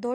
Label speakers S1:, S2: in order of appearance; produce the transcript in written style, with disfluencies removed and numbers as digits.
S1: 2